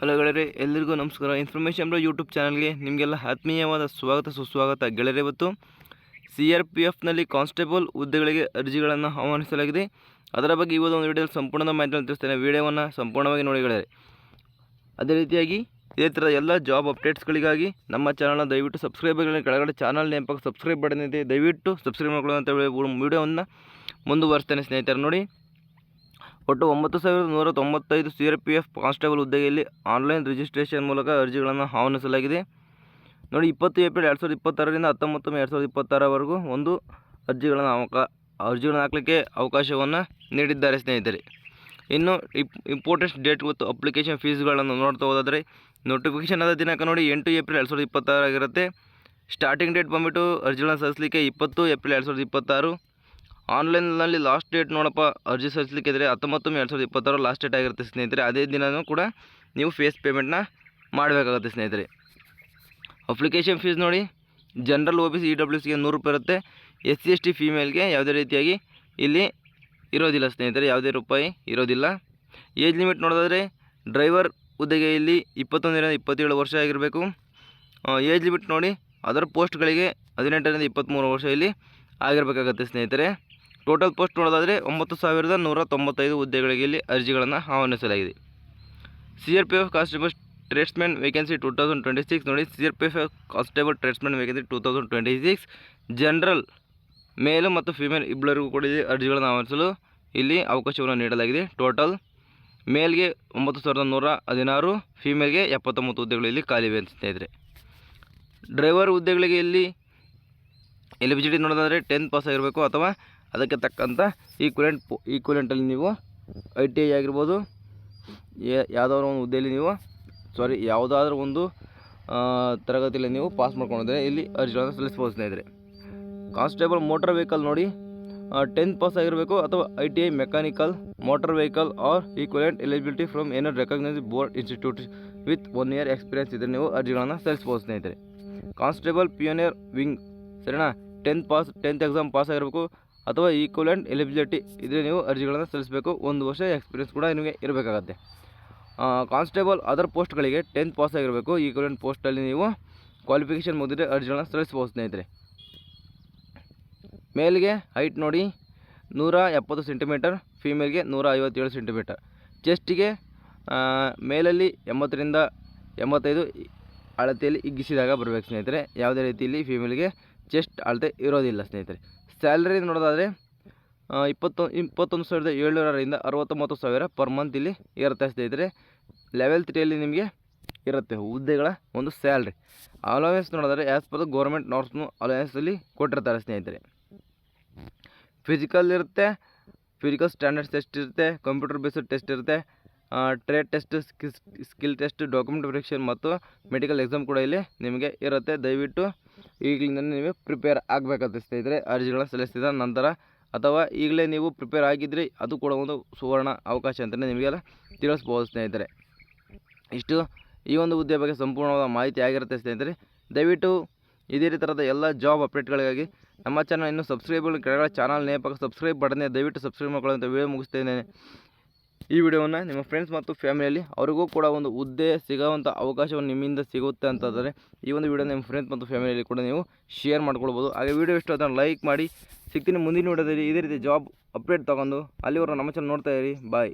Hello ಗೆಳೆಯರೆ, ಎಲ್ಲರಿಗೂ ನಮಸ್ಕಾರ. ಇನ್ಫಾರ್ಮೇಷನ್ ಯೂಟ್ಯೂಬ್ ಚಾನಲ್ಗೆ ನಿಮಗೆಲ್ಲ ಆತ್ಮೀಯವಾದ ಸುಸ್ವಾಗತ ಗೆಳೆಯರೆ. ಇವತ್ತು CRPFನಲ್ಲಿ ಕಾನ್ಸ್ಟೇಬಲ್ ಹುದ್ದೆಗಳಿಗೆ ಅರ್ಜಿಗಳನ್ನು ಆಹ್ವಾನಿಸಲಾಗಿದೆ. ಅದರ ಬಗ್ಗೆ ಈ ಒಂದು ವಿಡಿಯೋದಲ್ಲಿ ಸಂಪೂರ್ಣ ಮಾಹಿತಿ ತಿಳಿಸ್ತೇನೆ. ವಿಡಿಯೋವನ್ನು ಸಂಪೂರ್ಣವಾಗಿ ನೋಡಿ ಗೆಳೆಯರೆ. ಅದೇ ರೀತಿಯಾಗಿ ಇದೇ ಥರದ ಎಲ್ಲ ಜಾಬ್ ಅಪ್ಡೇಟ್ಸ್ಗಳಿಗಾಗಿ ನಮ್ಮ ಚಾನಲ್ನ ದಯವಿಟ್ಟು ಸಬ್ಸ್ಕ್ರೈಬ್ಗಳನ್ನು ಕೆಳಗಡೆ ಚಾನಲ್ ನೇಮ್ ಪಕ್ಕ ಸಬ್ಸ್ಕ್ರೈಬ್ ಬಟನ್ ಇದೆ, ದಯವಿಟ್ಟು ಸಬ್ಸ್ಕ್ರೈಬ್ ಮಾಡ್ಕೊಳ್ಳೋಂಥ ವಿಡಿಯೋವನ್ನು ಮುಂದುವರಿಸ್ತೇನೆ ಸ್ನೇಹಿತರೆ. ನೋಡಿ, ಒಟ್ಟು 9,195 CRPF ಕಾನ್ಸ್ಟೇಬಲ್ ಹುದ್ದೆಯಲ್ಲಿ ಆನ್ಲೈನ್ ರಿಜಿಸ್ಟ್ರೇಷನ್ ಮೂಲಕ ಅರ್ಜಿಗಳನ್ನು ಆಹ್ವಾನಿಸಲಾಗಿದೆ. ನೋಡಿ, 20 ಏಪ್ರಿಲ್ 2026ರಿಂದ 19 ಮೇ 2026ರವರೆಗೂ ಒಂದು ಅರ್ಜಿಗಳನ್ನು ಹಾಕಲಿಕ್ಕೆ ಅವಕಾಶವನ್ನು ನೀಡಿದ್ದಾರೆ ಸ್ನೇಹಿತರೆ. ಇನ್ನು ಇಂಪಾರ್ಟೆಂಟ್ ಡೇಟ್ ಮತ್ತು ಅಪ್ಲಿಕೇಶನ್ ಫೀಸ್ಗಳನ್ನು ನೋಡ್ತಾ ಹೋದಾದರೆ, ನೋಟಿಫಿಕೇಷನ್ ಆದ ದಿನಾಂಕ ನೋಡಿ 8 ಏಪ್ರಿಲ್ 2026 ಆಗಿರುತ್ತೆ. ಸ್ಟಾರ್ಟಿಂಗ್ ಡೇಟ್ ಬಂದುಬಿಟ್ಟು ಅರ್ಜಿಗಳನ್ನು ಸಲ್ಲಿಸಲಿಕ್ಕೆ 20 ಏಪ್ರಿಲ್ 2026. ಆನ್ಲೈನ್ನಲ್ಲಿ ಲಾಸ್ಟ್ ಡೇಟ್ ನೋಡಪ್ಪ ಅರ್ಜಿ ಸಲ್ಲಿಸಲಿಕ್ಕೆ ಇದ್ದರೆ 19 ಮೇ 2026 ಲಾಸ್ಟ್ ಡೇಟ್ ಆಗಿರುತ್ತೆ ಸ್ನೇಹಿತರೆ. ಅದೇ ದಿನವೂ ಕೂಡ ನೀವು ಫೇಸ್ ಪೇಮೆಂಟ್ನ ಮಾಡಬೇಕಾಗುತ್ತೆ ಸ್ನೇಹಿತರೆ. ಅಪ್ಲಿಕೇಶನ್ ಫೀಸ್ ನೋಡಿ, ಜನರಲ್ OBC EWSಗೆ 100 ರೂಪಾಯಿ ಇರುತ್ತೆ. SC/ST ಫೀಮೇಲ್ಗೆ ಯಾವುದೇ ರೀತಿಯಾಗಿ ಇಲ್ಲಿ ಇರೋದಿಲ್ಲ ಸ್ನೇಹಿತರೆ, ಯಾವುದೇ ರೂಪಾಯಿ ಇರೋದಿಲ್ಲ. ಏಜ್ ಲಿಮಿಟ್ ನೋಡೋದಾದರೆ ಡ್ರೈವರ್ ಹುದ್ದೆಗೆ ಇಲ್ಲಿ 21ರಿಂದ 27 ವರ್ಷ ಆಗಿರಬೇಕು. ಏಜ್ ಲಿಮಿಟ್ ನೋಡಿ, ಅದರ್ ಪೋಸ್ಟ್ಗಳಿಗೆ 18ರಿಂದ 23 ವರ್ಷ ಇಲ್ಲಿ ಆಗಿರಬೇಕಾಗತ್ತೆ ಸ್ನೇಹಿತರೆ. ಟೋಟಲ್ ಪೋಸ್ಟ್ ನೋಡೋದಾದರೆ 9,195 ಹುದ್ದೆಗಳಿಗೆ ಇಲ್ಲಿ ಅರ್ಜಿಗಳನ್ನು ಆಹ್ವಾನಿಸಲಾಗಿದೆ. CRPF ಕಾನ್ಸ್ಟೇಬಲ್ ಟ್ರೇಡ್ಸ್ಮನ್ ವೇಕೆನ್ಸಿ 2026 ನೋಡಿ, CRPF constable tradesman vacancy 2026 general male ಮತ್ತು ಫಿಮೇಲ್ ಇಬ್ಬರಿಗೂ ಕೂಡ ಅರ್ಜಿಗಳನ್ನು ಆಹ್ವಾನಿಸಲು ಇಲ್ಲಿ ಅವಕಾಶವನ್ನು ನೀಡಲಾಗಿದೆ. ಟೋಟಲ್ ಮೇಲ್ಗೆ 9,116, ಫಿಮೇಲ್ಗೆ 79 ಹುದ್ದೆಗಳು ಇಲ್ಲಿ ಖಾಲಿವೆ ಸ್ನೇಹಿತರೆ. ಡ್ರೈವರ್ ಹುದ್ದೆಗಳಿಗೆ ಇಲ್ಲಿ ಎಲಿಜಿಬಿಲಿಟಿ ನೋಡೋದಾದರೆ 10th ಪಾಸ್ ಆಗಿರಬೇಕು ಅಥವಾ ಅದಕ್ಕೆ ತಕ್ಕಂಥ ಈಕ್ವಲೆಂಟಲ್ಲಿ ನೀವು ITI ಆಗಿರ್ಬೋದು, ಯಾವುದಾದ್ರೂ ಒಂದು ಹುದ್ದೆಯಲ್ಲಿ ನೀವು ಯಾವುದಾದ್ರೂ ಒಂದು ತರಗತಿಯಲ್ಲಿ ನೀವು ಪಾಸ್ ಮಾಡ್ಕೊಂಡಿದ್ರೆ ಇಲ್ಲಿ ಅರ್ಜಿಗಳನ್ನು ಸಲ್ಲಿಸ್ಬೋದು ಸ್ನೇಹಿತರೆ. ಕಾನ್ಸ್ಟೇಬಲ್ ಮೋಟರ್ ವೆಹಿಕಲ್ ನೋಡಿ, 10th ಪಾಸ್ ಆಗಿರಬೇಕು ಅಥವಾ ITI mechanical motor vehicle or equivalent eligibility from ಏನೋ recognised board institute with 1 year experience ಇದ್ದರೆ ನೀವು ಅರ್ಜಿಗಳನ್ನು ಸಲ್ಲಿಸ್ಬೋದು ಸ್ನೇಹಿತರೆ. ಕಾನ್ಸ್ಟೇಬಲ್ ಪಿಯೋನಿಯರ್ ವಿಂಗ್ ಸರಿನಾ, 10th ಎಕ್ಸಾಮ್ ಪಾಸ್ ಆಗಿರಬೇಕು ಅಥವಾ ಈಕ್ವಲೆಂಟ್ ಎಲಿಜಿಬಿಲಿಟಿ ಇದ್ದರೆ ನೀವು ಅರ್ಜಿಗಳನ್ನು ಸಲ್ಲಿಸಬೇಕು. 1 ವರ್ಷ ಎಕ್ಸ್ಪೀರಿಯನ್ಸ್ ಕೂಡ ನಿಮಗೆ ಇರಬೇಕಾಗತ್ತೆ. ಕಾನ್ಸ್ಟೇಬಲ್ ಅದರ್ ಪೋಸ್ಟ್ಗಳಿಗೆ 10th ಪಾಸ್ ಆಗಿರಬೇಕು. ಈಕ್ವಲೆಂಟ್ ಪೋಸ್ಟಲ್ಲಿ ನೀವು ಕ್ವಾಲಿಫಿಕೇಷನ್ ಮುಗಿದ್ರೆ ಅರ್ಜಿಗಳನ್ನು ಸಲ್ಲಿಸ್ಬೋದು ಸ್ನೇಹಿತರೆ. ಮೇಲ್ಗೆ ಹೈಟ್ ನೋಡಿ 170 ಸೆಂಟಿಮೀಟರ್, ಫೀಮೇಲ್ಗೆ 157 ಸೆಂಟಿಮೀಟರ್. ಚೆಸ್ಟಿಗೆ ಮೇಲಲ್ಲಿ 80ರಿಂದ 85 ಅಳತೆಯಲ್ಲಿ ಹಿಗ್ಗಿಸಿದಾಗ ಬರಬೇಕು ಸ್ನೇಹಿತರೆ. ಯಾವುದೇ ರೀತಿಯಲ್ಲಿ ಫೀಮೇಲ್ಗೆ ಚೆಸ್ಟ್ ಅಳತೆ ಇರೋದಿಲ್ಲ ಸ್ನೇಹಿತರೆ. ಸ್ಯಾಲರಿ ನೋಡೋದಾದರೆ 21,700ರಿಂದ 69,000 ಪರ್ ಮಂತ್ ಇಲ್ಲಿ ಇರುತ್ತೆ ಸ್ನೇಹಿತರೆ. ಲೆವೆಲ್ 3ಯಲ್ಲಿ ನಿಮಗೆ ಇರುತ್ತೆ ಹುದ್ದೆಗಳ ಒಂದು ಸ್ಯಾಲ್ರಿ. ಅಲೋವೆನ್ಸ್ ನೋಡೋದಾದರೆ ಆ್ಯಸ್ ಪರ್ ದ ಗೌರ್ಮೆಂಟ್ ನಾರ್ಮ್ಸ್ನು ಅಲೋವೆನ್ಸಲ್ಲಿ ಕೊಟ್ಟಿರ್ತಾರೆ ಸ್ನೇಹಿತರೆ. ಫಿಸಿಕಲ್ ಇರುತ್ತೆ, ಫಿಸಿಕಲ್ ಸ್ಟ್ಯಾಂಡರ್ಡ್ಸ್ ಟೆಸ್ಟ್ ಇರುತ್ತೆ, ಕಂಪ್ಯೂಟರ್ ಬೇಸ್ಡ್ ಟೆಸ್ಟ್ ಇರುತ್ತೆ, trade test, skill test, document verification ಮತ್ತು ಮೆಡಿಕಲ್ ಎಕ್ಸಾಮ್ ಕೂಡ ಇಲ್ಲಿ ನಿಮಗೆ ಇರುತ್ತೆ. ದಯವಿಟ್ಟು ಈಗಲಿಂದ ನೀವು ಪ್ರಿಪೇರ್ ಆಗಬೇಕಾಗುತ್ತೆ ಸ್ನೇಹಿತರೆ. ಅರ್ಜಿಗಳನ್ನು ಸಲ್ಲಿಸಿದ ನಂತರ ಅಥವಾ ಈಗಲೇ ನೀವು ಪ್ರಿಪೇರ್ ಆಗಿದ್ದರೆ ಅದು ಕೂಡ ಒಂದು ಸುವರ್ಣ ಅವಕಾಶ ಅಂತಲೇ ನಿಮಗೆಲ್ಲ ತಿಳಿಸ್ಬೋದು ಸ್ನೇಹಿತರೆ. ಇಷ್ಟು ಈ ಒಂದು ಹುದ್ದೆ ಬಗ್ಗೆ ಸಂಪೂರ್ಣವಾದ ಮಾಹಿತಿ ಆಗಿರುತ್ತೆ ಸ್ನೇಹಿತರೆ. ದಯವಿಟ್ಟು ಇದೇ ಥರದ ಎಲ್ಲ ಜಾಬ್ ಅಪ್ಡೇಟ್ಗಳಿಗಾಗಿ ನಮ್ಮ ಚಾನಲ್ ಇನ್ನೂ ಕೆಳಗಡೆ ಚಾನಲ್ ನೇಮ್ ಪಕ್ಕ ಸಬ್ಸ್ಕ್ರೈಬ್ ಬಟನ್ ದಯವಿಟ್ಟು ಸಬ್ಸ್ಕ್ರೈಬ್ ಮಾಡ್ಕೊಳ್ಳೋಂಥ ವಿಡಿಯೋ ಮುಗಿಸ್ತೇನೆ. ಈ ವಿಡಿಯೋವನ್ನು ನಿಮ್ಮ ಫ್ರೆಂಡ್ಸ್ ಮತ್ತು ಫ್ಯಾಮಿಲಿಯಲ್ಲಿ ಅವರಿಗೂ ಕೂಡ ಒಂದು ಹುದ್ದೆ ಸಿಗೋವಂಥ ಅವಕಾಶವನ್ನು ನಿಮ್ಮಿಂದ ಸಿಗುತ್ತೆ ಅಂತಂದರೆ ಈ ಒಂದು ವಿಡಿಯೋ ನಿಮ್ಮ ಫ್ರೆಂಡ್ಸ್ ಮತ್ತು ಫ್ಯಾಮಿಲಿಯಲ್ಲಿ ಕೂಡ ನೀವು ಶೇರ್ ಮಾಡ್ಕೊಳ್ಬೋದು. ಹಾಗೆ ವಿಡಿಯೋ ಇಷ್ಟ ಅದನ್ನು ಲೈಕ್ ಮಾಡಿ. ಸಿಗ್ತೀನಿ ಮುಂದಿನ ವಿಡಿಯೋದಲ್ಲಿ ಇದೇ ರೀತಿ ಜಾಬ್ ಅಪ್ಡೇಟ್ ತೊಗೊಂಡು. ಅಲ್ಲಿವರೆಗೂ ನಮ್ಮ ಚಾನಲ್ ನೋಡ್ತಾ ಇರಿ. ಬಾಯ್.